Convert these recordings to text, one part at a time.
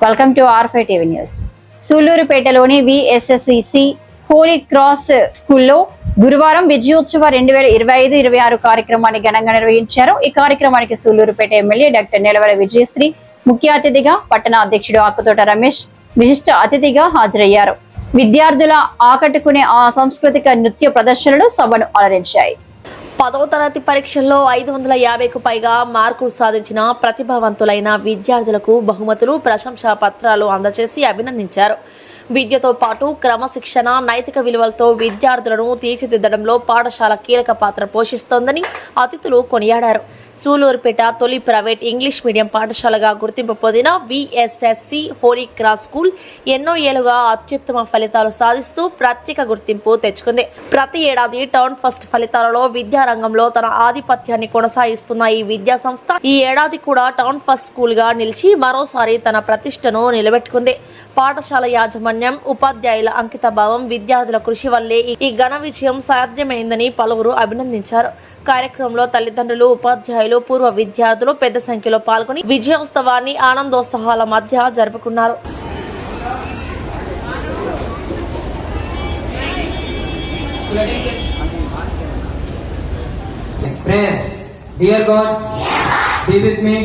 Welcome to R5 TV news. సూళ్లూరుపేటలోని VSSEC holy cross స్కూల్లో గురువారం విజయోత్సవ 2025-26 కార్యక్రమాన్ని ఘనంగా నిర్వహించారు. ఈ కార్యక్రమానికి సూళ్లూరుపేట ఎమ్మెల్యే డాక్టర్ నెలవల విజయశ్రీ ముఖ్య అతిథిగా, పట్టణ అధ్యక్షుడు ఆకుతోట రమేష్ విశిష్ట అతిథిగా హాజరయ్యారు. విద్యార్థుల ఆకట్టుకునే ఆ సాంస్కృతిక నృత్య ప్రదర్శనలు సభను అలరించాయి. 10వ తరగతి పరీక్షల్లో 550కు పైగా మార్కులు సాధించిన ప్రతిభావంతులైన విద్యార్థులకు బహుమతులు, ప్రశంసా పత్రాలు అందజేసి అభినందించారు. విద్యతో పాటు క్రమశిక్షణ, నైతిక విలువలతో విద్యార్థులను తీర్చిదిద్దడంలో పాఠశాల కీలక పాత్ర పోషిస్తోందని అతిథులు కొనియాడారు. సూళ్లూరుపేట తొలి ప్రైవేట్ ఇంగ్లీష్ మీడియం పాఠశాలగా గుర్తింపు పొందిన VSSC హోలీ క్రాస్ స్కూల్ ఎన్నో ఏళ్లుగా అత్యుత్తమ ఫలితాలు సాధిస్తూ ప్రత్యేక గుర్తింపు తెచ్చుకుంది. ప్రతి ఏడాది టౌన్ ఫస్ట్ ఫలితాలలో విద్యారంగంలో తన ఆధిపత్యాన్ని కొనసాగిస్తున్న ఈ విద్యా సంస్థ ఈ ఏడాది కూడా టౌన్ ఫస్ట్ స్కూల్ గా నిలిచి మరోసారి తన ప్రతిష్టను నిలబెట్టుకుంది. పాఠశాల యాజమాన్యం, ఉపాధ్యాయుల అంకిత భావం, విద్యార్థుల కృషి వల్లే ఈ ఘన విజయం సాధ్యమైందని పలువురు అభినందించారు. కార్యక్రమంలో తల్లిదండ్రులు, ఉపాధ్యాయులు, పూర్వ విద్యార్థులు పెద్ద సంఖ్యలో పాల్గొని విజయోత్సవాన్ని ఆనందోత్సాహాల మధ్య జరుపుకున్నారు. Prayer. Dear God, be with me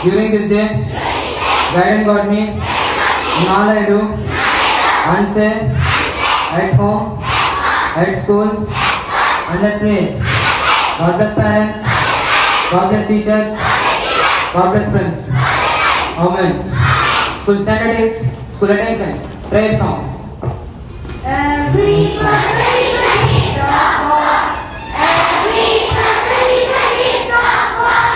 during this day. Guide and guide me in all I do and say, at home, at school, and at play. God bless parents, God bless teachers, God bless friends. Amen. School standard is school attention. Prayer song. Every person is a gift of God. Every person is a gift of God.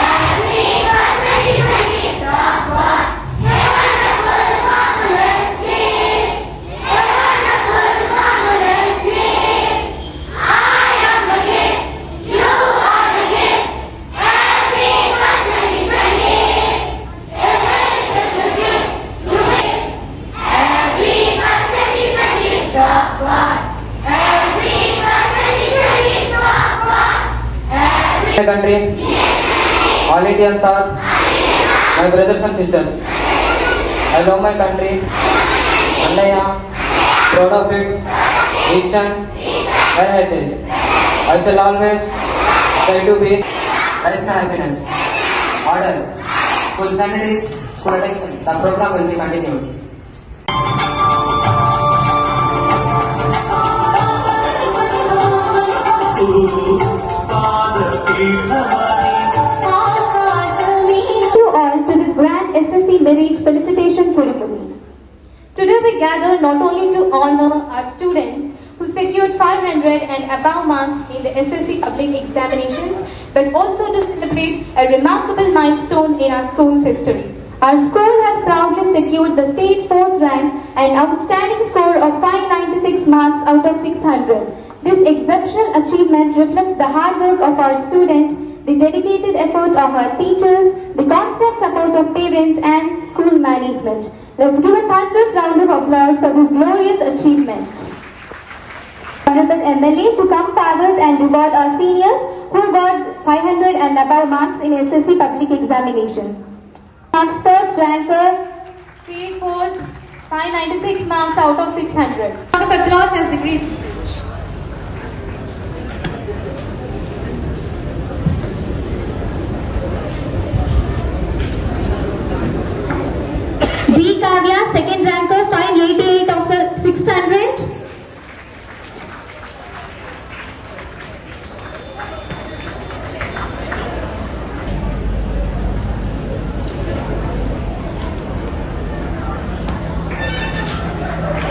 Every person is a gift of God. A wonderful, marvelous gift. A wonderful, marvelous gift. I am the gift. You are the gift. Every person is a gift. Every person is a gift. You make. Every person is a gift of God. Every person is a gift of God. My country, all Indians are my brothers and sisters. I love my country and I am proud of it, each and their heritage. I shall always try to be life and happiness. Order. School standards, school attention. The program will be continued. You all to this grand SSC Merit Felicitation Ceremony. Today we gather not only to honor our students who secured 500 and above marks in the SSC public examinations, but also to celebrate a remarkable milestone in our school's history. Our school has proudly secured the state 4th rank and outstanding score of 596 marks out of 600. This exceptional achievement reflects the hard work of our students, the dedicated effort of our teachers, the constant support of parents and school management. Let's give a thunderous round of applause for this glorious achievement. Honorable MLA to come forward and reward our seniors who got 500 and above marks in SSC public examinations. Marks first ranker, state 4th, 596 marks out of 600. Round of applause as the greeting speech. D. Kavya, second ranker, 588 of 600.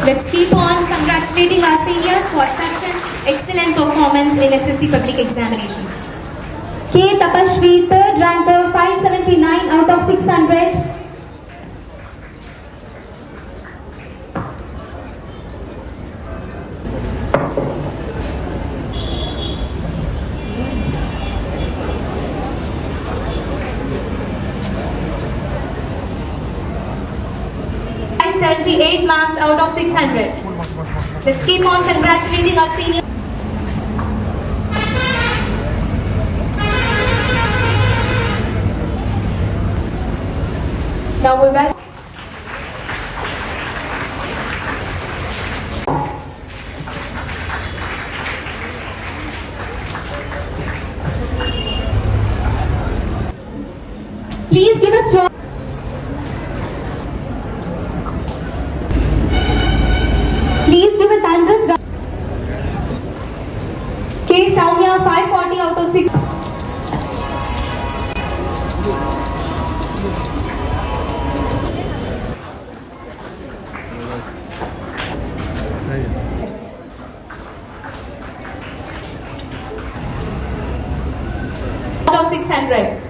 Let's keep on congratulating our seniors for such an excellent performance in SSC public examinations. K. Tapashvi, third ranker, 579 out of 600. Marks out of 600. Let's keep on congratulating our seniors. Now we welcome Please stand right.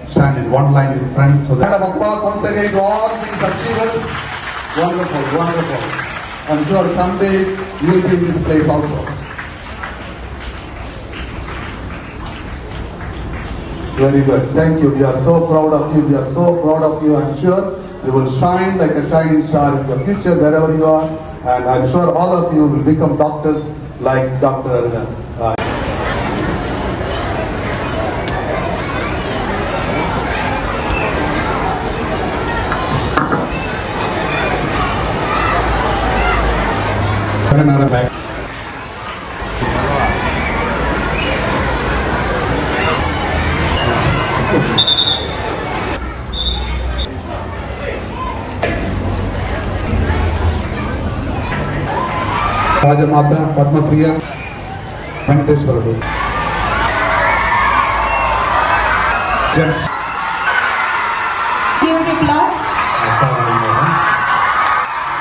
Stand in one line with friends. So that round of applause once again to all these achievers. Wonderful, wonderful. I'm sure someday you'll be in this place also. Very good. Thank you. We are so proud of you. We are so proud of you. I'm sure you will shine like a shining star in your future wherever you are. And I'm sure all of you will become doctors like Dr. Back. రాజమాత పద్మప్రియ వెంకటేశ్వరుడు gents Give the applause.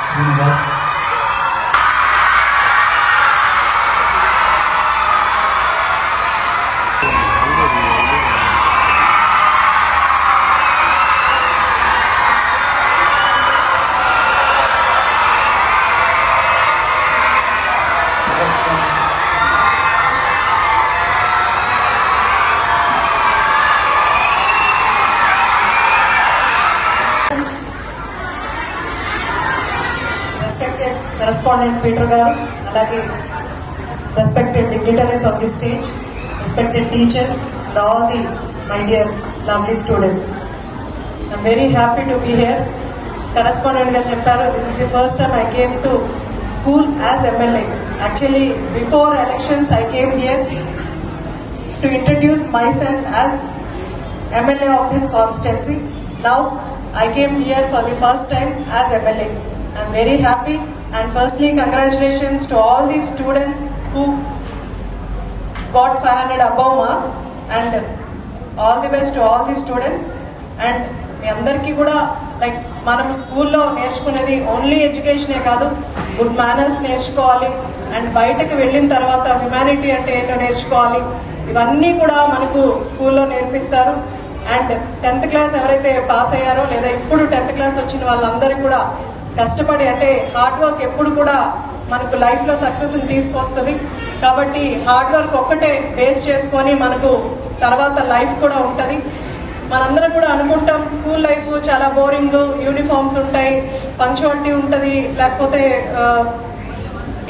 Srinivas Respected correspondent Peter Garu, alage respected dignitaries of the stage, respected teachers, and all the my dear lovely students. I'm very happy to be here. Correspondent garu chepparu, this is the first time I came to school as MLA. Actually, before elections I came here to introduce myself as MLA of this constituency. Now I came here for the first time as MLA. I'm very happy, and firstly congratulations to all the students who got 500 above marks, and all the best to all the students. And మీ అందరికీ కూడా like మనం స్కూల్లో నేర్చుకునేది only ఎడ్యుకేషనే కాదు, good manners నేర్చుకోవాలి, and బయటకు వెళ్ళిన తర్వాత హ్యుమానిటీ అంటే ఏంటో నేర్చుకోవాలి. ఇవన్నీ కూడా మనకు స్కూల్లో నేర్పిస్తారు. అండ్ 10th క్లాస్ ఎవరైతే పాస్ అయ్యారో లేదా ఇప్పుడు 10th క్లాస్ వచ్చిన వాళ్ళందరూ కూడా కష్టపడి, అంటే హార్డ్ వర్క్ ఎప్పుడు కూడా మనకు లైఫ్లో సక్సెస్ని తీసుకొస్తుంది. కాబట్టి హార్డ్ వర్క్ ఒక్కటే బేస్ చేసుకొని మనకు తర్వాత లైఫ్ కూడా ఉంటుంది. మనందరం కూడా అనుకుంటాం స్కూల్ లైఫ్ చాలా బోరింగ్, యూనిఫామ్స్ ఉంటాయి, పంక్చువాలిటీ ఉంటుంది, లేకపోతే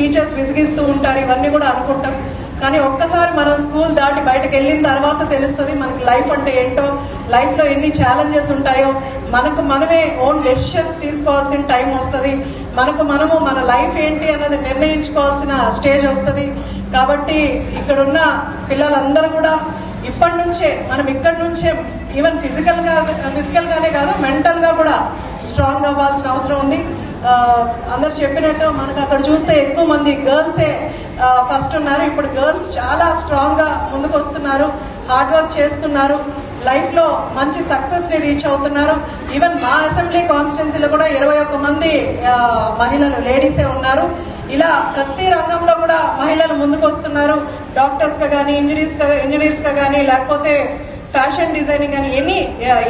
టీచర్స్ విసిగిస్తూ ఉంటారు, ఇవన్నీ కూడా అనుకుంటాం. కానీ ఒక్కసారి మనం స్కూల్ దాటి బయటకు వెళ్ళిన తర్వాత తెలుస్తుంది మనకి లైఫ్ అంటే ఏంటో, లైఫ్లో ఎన్ని ఛాలెంజెస్ ఉంటాయో, మనకు మనమే ఓన్ డెసిషన్స్ తీసుకోవాల్సిన టైం వస్తుంది, మనము మన లైఫ్ ఏంటి అన్నది నిర్ణయించుకోవాల్సిన స్టేజ్ వస్తుంది. కాబట్టి ఇక్కడున్న పిల్లలందరూ కూడా ఇప్పటి నుంచే మనం ఇక్కడి నుంచే ఈవెన్ ఫిజికల్గానే కాదు మెంటల్గా కూడా స్ట్రాంగ్ అవ్వాల్సిన అవసరం ఉంది. అందరు చెప్పినట్టు మనకు అక్కడ చూస్తే ఎక్కువ మంది గర్ల్సే ఫస్ట్ ఉన్నారు. ఇప్పుడు గర్ల్స్ చాలా స్ట్రాంగ్గా ముందుకు వస్తున్నారు, హార్డ్ వర్క్ చేస్తున్నారు, లైఫ్లో మంచి సక్సెస్ని రీచ్ అవుతున్నారు. ఈవెన్ మా అసెంబ్లీ కాన్స్టిట్యున్సీలో కూడా 21 మంది మహిళలు లేడీసే ఉన్నారు. ఇలా ప్రతి రంగంలో కూడా మహిళలు ముందుకు వస్తున్నారు. డాక్టర్స్గా కానీ, ఇంజనీర్స్గా కానీ, లేకపోతే ఫ్యాషన్ డిజైనింగ్ అని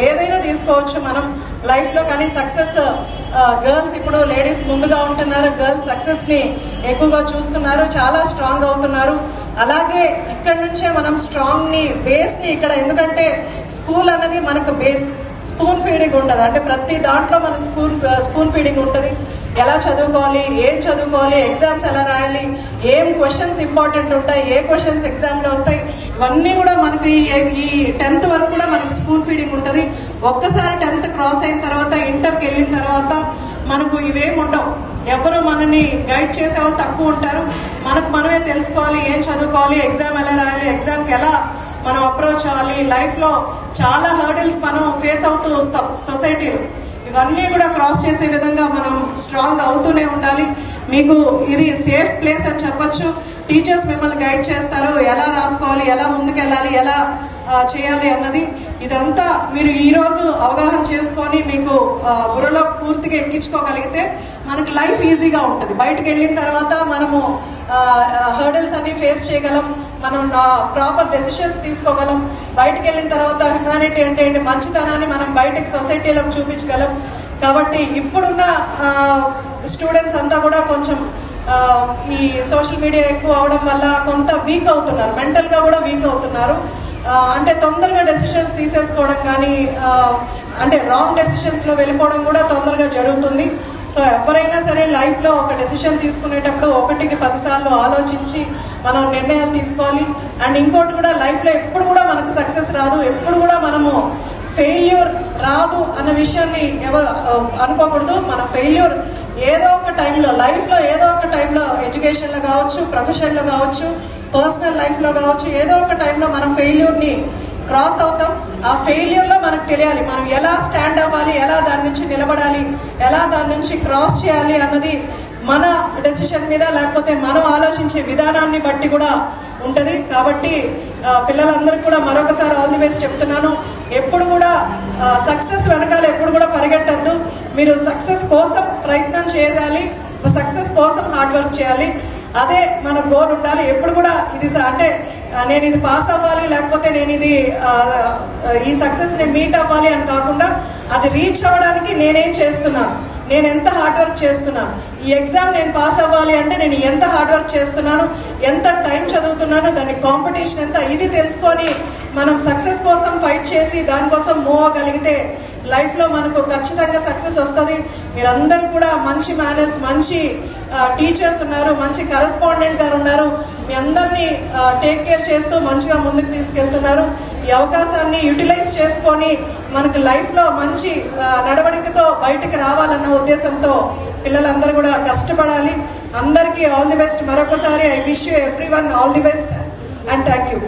ఏదైనా తీసుకోవచ్చు మనం లైఫ్లో. కానీ సక్సెస్ గర్ల్స్ ఇప్పుడు లేడీస్ ముందుగా ఉంటున్నారు, గర్ల్స్ సక్సెస్ని ఎక్కువగా చూస్తున్నారు, చాలా స్ట్రాంగ్ అవుతున్నారు. అలాగే ఇక్కడి నుంచే మనం స్ట్రాంగ్ని బేస్ని ఇక్కడ, ఎందుకంటే స్కూల్ అనేది మనకు బేస్, స్పూన్ ఫీడింగ్ ఉంటుంది, అంటే ప్రతి దాంట్లో మనకు స్పూన్ ఫీడింగ్ ఉంటుంది. ఎలా చదువుకోవాలి, ఏం చదువుకోవాలి, ఎగ్జామ్స్ ఎలా రాయాలి, ఏం క్వశ్చన్స్ ఇంపార్టెంట్ ఉంటాయి, ఏ క్వశ్చన్స్ ఎగ్జామ్లో వస్తాయి, ఇవన్నీ కూడా మనకి ఈ 10th వరకు కూడా మనకు స్పూన్ ఫీడింగ్ ఉంటుంది. ఒక్కసారి 10th క్రాస్ అయిన తర్వాత ఇంటర్కి వెళ్ళిన తర్వాత మనకు ఇవేమి ఉండవు, ఎవరు మనని గైడ్ చేసే వాళ్ళు తక్కువ ఉంటారు. మనకు మనమే తెలుసుకోవాలి ఏం చదువుకోవాలి, ఎగ్జామ్ ఎలా రాయాలి, ఎగ్జామ్కి ఎలా మనం అప్రోచ్ అవ్వాలి. లైఫ్లో చాలా హర్డిల్స్ మనం ఫేస్ అవుతూ వస్తాం సొసైటీలో, ఇవన్నీ కూడా క్రాస్ చేసే విధంగా మనం స్ట్రాంగ్ అవుతూనే ఉండాలి. మీకు ఇది సేఫ్ ప్లేస్ అని చెప్పొచ్చు. టీచర్స్ మిమ్మల్ని గైడ్ చేస్తారు, ఎలా రాసుకోవాలి, ఎలా ముందుకెళ్ళాలి, ఎలా చేయాలి అన్నది. ఇదంతా మీరు ఈరోజు అవగాహన చేసుకొని మీకు బుర్రలో పూర్తిగా ఎక్కించుకోగలిగితే మనకి లైఫ్ ఈజీగా ఉంటుంది. బయటకు వెళ్ళిన తర్వాత మనము హర్డల్స్ అన్ని ఫేస్ చేయగలం, మనం ప్రాపర్ డెసిషన్స్ తీసుకోగలం. బయటకు వెళ్ళిన తర్వాత హ్యుమానిటీ అంటే ఏంటి, మంచితనాన్ని మనం బయటకు సొసైటీలోకి చూపించగలం. కాబట్టి ఇప్పుడున్న స్టూడెంట్స్ అంతా కూడా కొంచెం ఈ సోషల్ మీడియా ఎక్కువ అవడం వల్ల కొంత వీక్ అవుతున్నారు, మెంటల్గా కూడా వీక్ అవుతున్నారు. అంటే తొందరగా డెసిషన్స్ తీసేసుకోవడం కానీ అంటే రాంగ్ డెసిషన్స్లో వెళ్ళిపోవడం కూడా తొందరగా జరుగుతుంది. సో ఎవరైనా సరే లైఫ్లో ఒక డెసిషన్ తీసుకునేటప్పుడు 1కి 10 సార్లు ఆలోచించి మనం నిర్ణయాలు తీసుకోవాలి. అండ్ ఇంకోటి కూడా, లైఫ్లో ఎప్పుడు కూడా మనకు సక్సెస్ రాదు, ఎప్పుడు కూడా మనము ఫెయిల్యూర్ రాదు అన్న విషయాన్ని ఎవరు అనుకోకూడదు. మన ఫెయిల్యూర్ ఏదో ఒక టైంలో, లైఫ్లో ఏదో ఒక టైంలో, ఎడ్యుకేషన్లో కావచ్చు, ప్రొఫెషన్లో కావచ్చు, పర్సనల్ లైఫ్లో కావచ్చు, ఏదో ఒక టైంలో మనం ఫెయిల్యూర్ని క్రాస్ అవుతాం. ఆ ఫెయిల్యూర్లో మనకు తెలియాలి మనం ఎలా స్టాండ్ అవ్వాలి, ఎలా దాని నుంచి నిలబడాలి, ఎలా దాని నుంచి క్రాస్ చేయాలి అన్నది మన డెసిషన్ మీద, లేకపోతే మనం ఆలోచించే విధానాన్ని బట్టి కూడా ఉంటుంది. కాబట్టి పిల్లలందరికీ కూడా మరొకసారి ఆల్ ది బెస్ట్ చెప్తున్నాను. ఎప్పుడు కూడా సక్సెస్ వెనకాల ఎప్పుడు కూడా పరిగెట్టద్దు. మీరు సక్సెస్ కోసం ప్రయత్నం చేయాలి, సక్సెస్ కోసం హార్డ్ వర్క్ చేయాలి. అదే మన గోల్ ఉండాలి. ఎప్పుడు కూడా ఇది అంటే నేను ఇది పాస్ అవ్వాలి, లేకపోతే నేను ఇది ఈ సక్సెస్ని మీట్ అవ్వాలి అని కాకుండా, అది రీచ్ అవ్వడానికి నేనేం చేస్తున్నాను, నేను ఎంత హార్డ్ వర్క్ చేస్తున్నాను, ఈ ఎగ్జామ్ నేను పాస్ అవ్వాలి అంటే నేను ఎంత హార్డ్ వర్క్ చేస్తున్నాను, ఎంత టైం చదువుతున్నాను, దాని కాంపిటీషన్ ఎంత, ఇది తెలుసుకొని మనం సక్సెస్ కోసం ఫైట్ చేసి దానికోసం మూవ్ అవ్వగలిగితే లైఫ్లో మనకు ఖచ్చితంగా సక్సెస్ వస్తుంది. మీరందరూ కూడా మంచి మేనర్స్, మంచి టీచర్స్ ఉన్నారు, మంచి కరెస్పాండెంట్ గారు ఉన్నారు, మీ అందరినీ టేక్ కేర్ చేస్తూ మంచిగా ముందుకు తీసుకెళ్తున్నారు. ఈ అవకాశాన్ని యూటిలైజ్ చేసుకొని మనకు లైఫ్లో మంచి నడవడికతో బయటకు రావాలన్న ఉద్దేశంతో పిల్లలందరూ కూడా కష్టపడాలి. అందరికీ ఆల్ ది బెస్ట్. మరొకసారి I wish you everyone all the best and thank you.